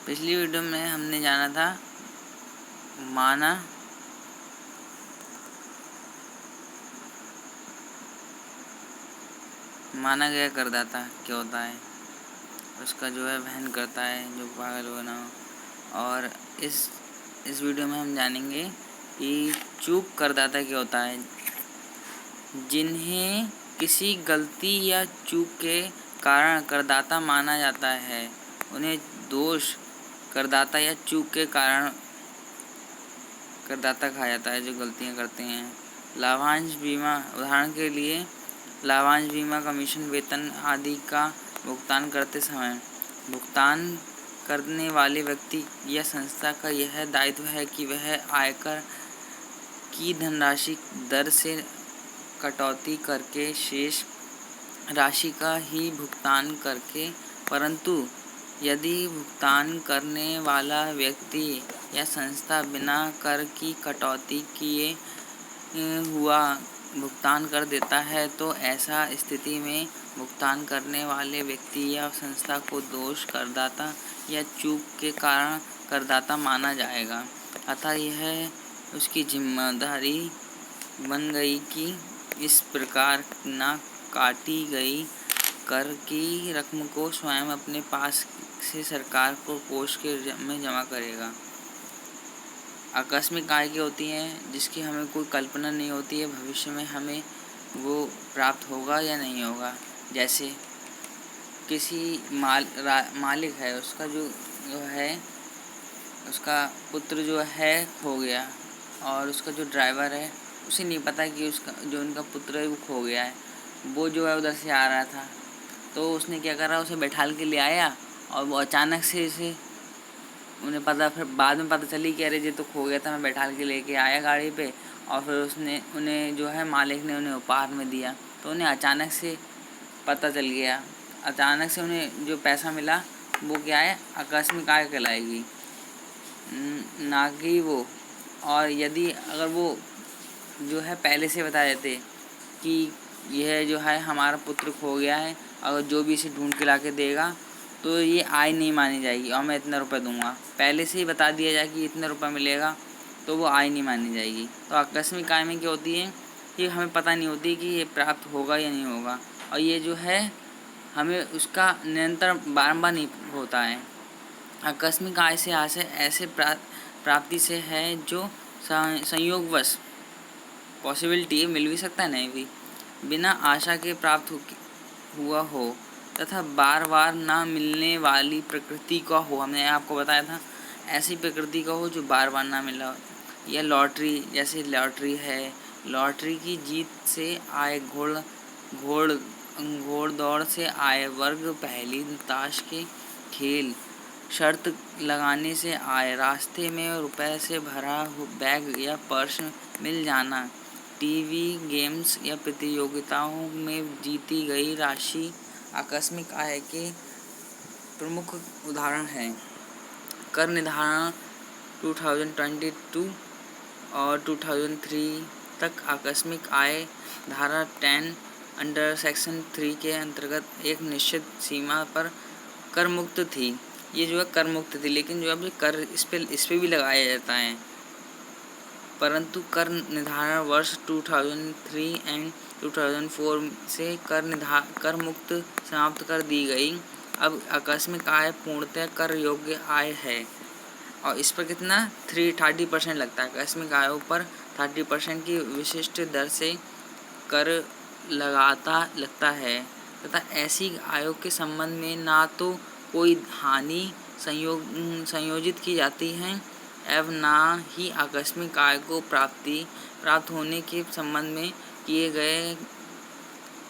पिछली वीडियो में हमने जाना था माना गया करदाता क्या होता है, उसका जो है वहन करता है जो पागल हो ना हो। और इस वीडियो में हम जानेंगे कि चूक करदाता क्या होता है। जिन्हें किसी गलती या चूक के कारण करदाता माना जाता है, उन्हें दोष करदाता या चूक के कारण करदाता कहा जाता है, जो गलतियां करते हैं। लाभांश बीमा, उदाहरण के लिए लाभांश बीमा, कमीशन, वेतन आदि का भुगतान करते समय भुगतान करने वाले व्यक्ति या संस्था का यह दायित्व है कि वह आयकर की धनराशि दर से कटौती करके शेष राशि का ही भुगतान करके, परंतु यदि भुगतान करने वाला व्यक्ति या संस्था बिना कर की कटौती किए हुआ भुगतान कर देता है, तो ऐसा स्थिति में भुगतान करने वाले व्यक्ति या संस्था को दोष करदाता या चूक के कारण करदाता माना जाएगा। अतः यह उसकी जिम्मेदारी बन गई कि इस प्रकार न काटी गई कर की रकम को स्वयं अपने पास से सरकार को कोष के में जमा करेगा। आकस्मिक आय की होती हैं जिसकी हमें कोई कल्पना नहीं होती है भविष्य में हमें वो प्राप्त होगा या नहीं होगा। जैसे किसी मालिक है, उसका जो है उसका पुत्र जो है खो गया, और उसका जो ड्राइवर है उसे नहीं पता कि उसका जो उनका पुत्र है वो खो गया है। वो जो है उधर से आ रहा था, तो उसने क्या करा, उसे बैठाल के ले आया, और वो अचानक से इसे उन्हें पता, फिर बाद में पता चली कि अरे ये तो खो गया था, मैं बैठाल के लेके आया गाड़ी पे। और फिर उसने उन्हें जो है मालिक ने उन्हें उपहार में दिया, तो उन्हें अचानक से पता चल गया। अचानक से उन्हें जो पैसा मिला वो क्या है, आकस्मिक आय कहलाएगी, ना कि वो। और यदि अगर वो जो है पहले से बता देते कि यह जो है हमारा पुत्र खो गया है, अगर जो भी इसे ढूंढ के ला के देगा तो ये आय नहीं मानी जाएगी और मैं इतना रुपये दूंगा, पहले से ही बता दिया जाए कि इतना रुपये मिलेगा, तो वो आय नहीं मानी जाएगी। तो आकस्मिक आय में क्या होती है, ये हमें पता नहीं होती कि ये प्राप्त होगा या नहीं होगा, और ये जो है हमें उसका निरंतर बारंबार नहीं होता है। आकस्मिक आय से आशय ऐसे प्राप्ति से है जो संयोगवश पॉसिबिलिटी मिल भी सकता है, नहीं भी, बिना आशा के प्राप्त हुआ हो तथा बार बार ना मिलने वाली प्रकृति का हो। हमने आपको बताया था ऐसी प्रकृति का हो जो बार बार ना मिला हो। यह लॉटरी, जैसे लॉटरी है, लॉटरी की जीत से आए, घोड़ दौड़ से आए, वर्ग पहली ताश के खेल, शर्त लगाने से आए, रास्ते में रुपए से भरा बैग या पर्स मिल जाना, टीवी गेम्स या प्रतियोगिताओं में जीती गई राशि आकस्मिक आय के प्रमुख उदाहरण हैं। कर निर्धारण 2022 और 2003 तक आकस्मिक आय धारा 10 अंडर सेक्शन 3 के अंतर्गत एक निश्चित सीमा पर कर मुक्त थी। ये जो है कर मुक्त थी, लेकिन जो अब कर इस पे भी लगाया जाता है, परंतु कर निर्धारण वर्ष 2003 एंड 2004 से कर मुक्त समाप्त कर दी गई। अब आकस्मिक आय पूर्णतः कर योग्य आय है, और इस पर कितना 30% लगता है। आकस्मिक आयों पर 30% की विशिष्ट दर से कर लगता है, तथा ऐसी आयों के संबंध में ना तो कोई हानि संयोजित की जाती है एवं ना ही आकस्मिक आय को प्राप्त होने के संबंध में किए गए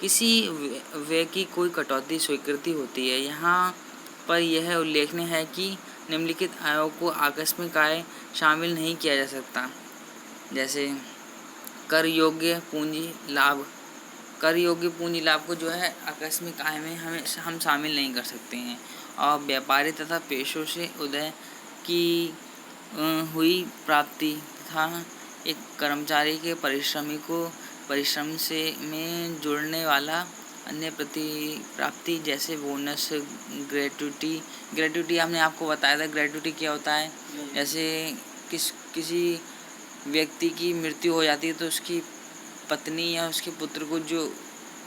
किसी व्यय की कोई कटौती स्वीकृति होती है। यहाँ पर यह उल्लेखनीय है कि निम्नलिखित आयों को आकस्मिक आय शामिल नहीं किया जा सकता, जैसे कर योग्य पूंजी लाभ। कर योग्य पूंजी लाभ को जो है आकस्मिक आय में हम शामिल नहीं कर सकते हैं। और व्यापारी तथा पेशों से उदय की हुई प्राप्ति तथा एक कर्मचारी के परिश्रम से में जुड़ने वाला अन्य प्राप्ति जैसे बोनस, ग्रेट्युटी हमने आपको बताया था। ग्रेट्युटी क्या होता है, जैसे किसी व्यक्ति की मृत्यु हो जाती है तो उसकी पत्नी या उसके पुत्र को जो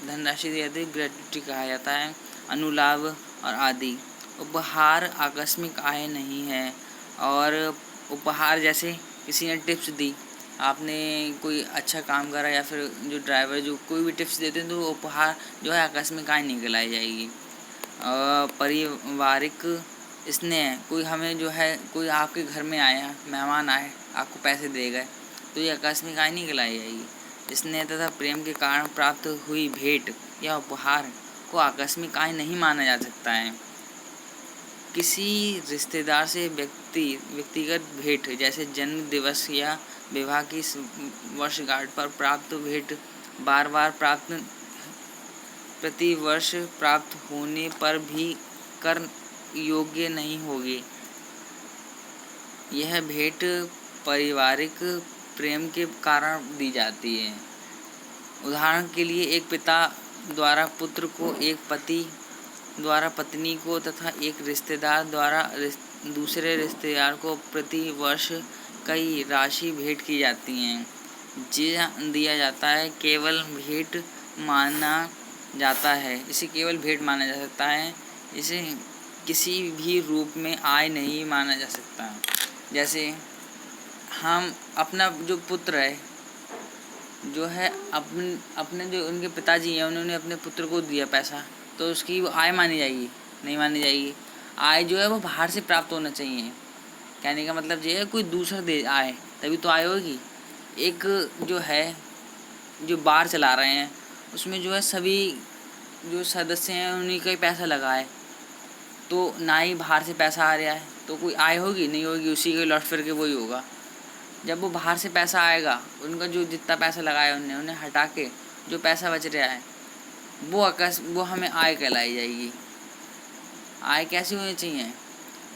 धनराशि दी जाती है ग्रेट्युटी कहा जाता है। अनुलाभ और आदि। उपहार आकस्मिक आय नहीं है। और उपहार जैसे किसी ने टिप्स दी, आपने कोई अच्छा काम करा या फिर जो ड्राइवर जो कोई भी टिप्स देते हैं तो वो उपहार जो है आकस्मिक आय नहीं कहलाई जाएगी। पारिवारिक स्नेह, कोई हमें जो है कोई आपके घर में आया, मेहमान आए, आपको पैसे दे गए तो ये आकस्मिक आय नहीं कहलाई जाएगी। स्नेह तथा प्रेम के कारण प्राप्त हुई भेंट या उपहार को आकस्मिक आय नहीं माना जा सकता है। किसी रिश्तेदार से व्यक्तिगत भेंट जैसे जन्म दिवस या विवाह की वर्षगांठ पर प्राप्त भेंट बार बार प्राप्त प्रति वर्ष प्राप्त होने पर भी कर योग्य नहीं होगी। यह भेंट पारिवारिक प्रेम के कारण दी जाती है। उदाहरण के लिए एक पिता द्वारा पुत्र को, एक पति द्वारा पत्नी को तथा एक रिश्तेदार द्वारा दूसरे रिश्तेदार को प्रति वर्ष कई राशि भेंट की जाती हैं। दिया जाता है केवल भेंट माना जाता है, इसे केवल भेंट माना जा सकता है, इसे किसी भी रूप में आय नहीं माना जा सकता। जैसे हम अपना जो पुत्र है जो है अपने जो उनके पिताजी हैं उन्होंने अपने पुत्र को दिया पैसा, तो उसकी वो आय मानी जाएगी? नहीं मानी जाएगी। आय जो है वो बाहर से प्राप्त होना चाहिए। कहने का मतलब ये है कोई दूसरा दे आए तभी तो आय होगी। एक जो है जो बार चला रहे हैं उसमें जो है सभी जो सदस्य हैं उन्हीं का ही पैसा लगा है, तो ना ही बाहर से पैसा आ रहा है तो कोई आय होगी? नहीं होगी, उसी के लौट फिर के वही होगा। जब वो बाहर से पैसा आएगा, उनका जो जितना पैसा लगाया उन्हें हटा के जो पैसा बच रहा है वो हमें आय कहलाई जाएगी। आय कैसी होनी चाहिए?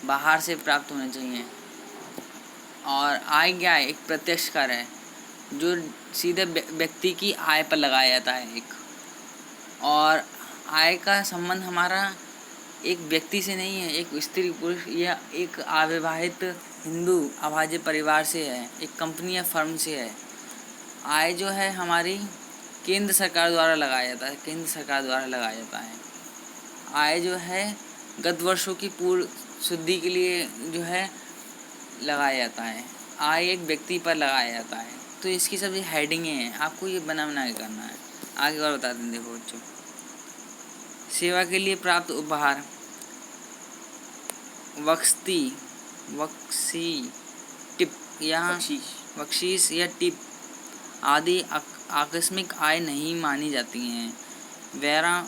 बाहर से प्राप्त होनी चाहिए। और आय क्या है? एक प्रत्यक्ष कर है जो सीधे व्यक्ति की आय पर लगाया जाता है एक। और आय का संबंध हमारा एक व्यक्ति से नहीं है, एक स्त्री पुरुष या एक अविवाहित हिंदू अभाज्य परिवार से है, एक कंपनी या फर्म से है। आय जो है हमारी केंद्र सरकार द्वारा लगाया जाता है, केंद्र सरकार द्वारा लगाया जाता है। आय जो है गत वर्षों की पूर्व शुद्धि के लिए जो है लगाया जाता है। आय एक व्यक्ति पर लगाया जाता है। तो इसकी सभी हेडिंगें हैं, आपको ये बना के करना है। आगे और बता दें, देखो बच्चों, सेवा के लिए प्राप्त उपहार, बख्शीश या टिप आदि आकस्मिक आय नहीं मानी जाती हैं। वेरा,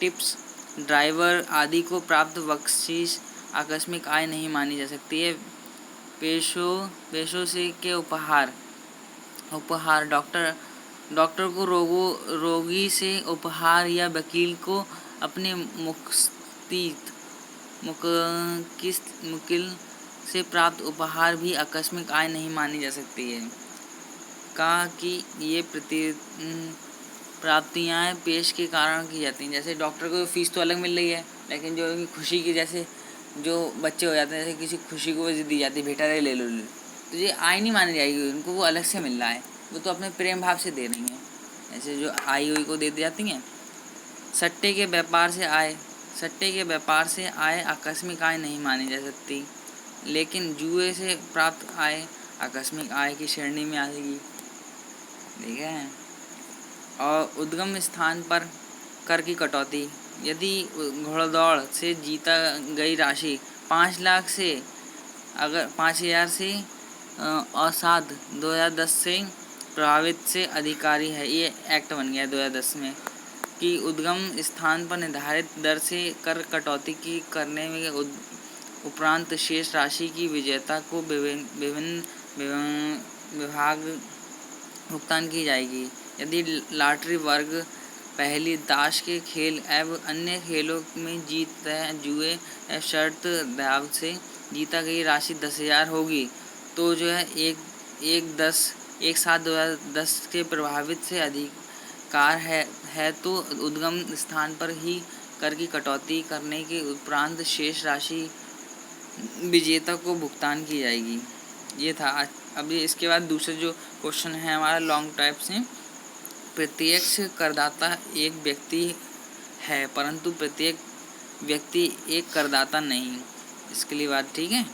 टिप्स, ड्राइवर आदि को प्राप्त बख्शीश आकस्मिक आय नहीं मानी जा सकती है। पेशों से के उपहार, डॉक्टर को रोगी से उपहार या वकील को अपने मुकिल से प्राप्त उपहार भी आकस्मिक आय नहीं मानी जा सकती है। कहा कि ये प्राप्तियाँ पेश के कारण की जाती हैं। जैसे डॉक्टर को फीस तो अलग मिल रही है, लेकिन जो खुशी की, जैसे जो बच्चे हो जाते हैं, जैसे किसी खुशी को दी जाती है, बेटा ले लो, तो ये आय नहीं मानी जाएगी, उनको वो अलग से मिल रहा है, वो तो अपने प्रेम भाव से दे रही हैं। ऐसे जो आई हुई को दे दी जाती हैं। सट्टे के व्यापार से आय आकस्मिक आय नहीं मानी जा सकती, लेकिन जुए से प्राप्त आय आकस्मिक आय की श्रेणी में आएगी। ठीक है। और उद्गम स्थान पर कर की कटौती, यदि घोड़दौड़ से जीता गई राशि 5 लाख से अगर 5,000 से अवसाद 2010 से प्रभावित से अधिकारी है, ये एक्ट बन गया 2010 में कि उद्गम स्थान पर निर्धारित दर से कर कटौती की करने में उपरांत शेष राशि की विजेता को विभिन्न विभाग भुगतान की जाएगी। यदि लॉटरी वर्ग पहली ताश के खेल एवं अन्य खेलों में जीत जुए या शर्त दाव से जीता गई राशि 10,000 होगी तो जो है 1/7/2010 के प्रभावित से अधिकार है तो उद्गम स्थान पर ही कर की कटौती करने के उपरांत शेष राशि विजेता को भुगतान की जाएगी। ये था। अभी इसके बाद दूसरा जो क्वेश्चन है हमारा लॉन्ग टाइप से, प्रत्यक्ष करदाता एक व्यक्ति है परंतु प्रत्येक व्यक्ति एक करदाता नहीं। इसके लिए बात ठीक है।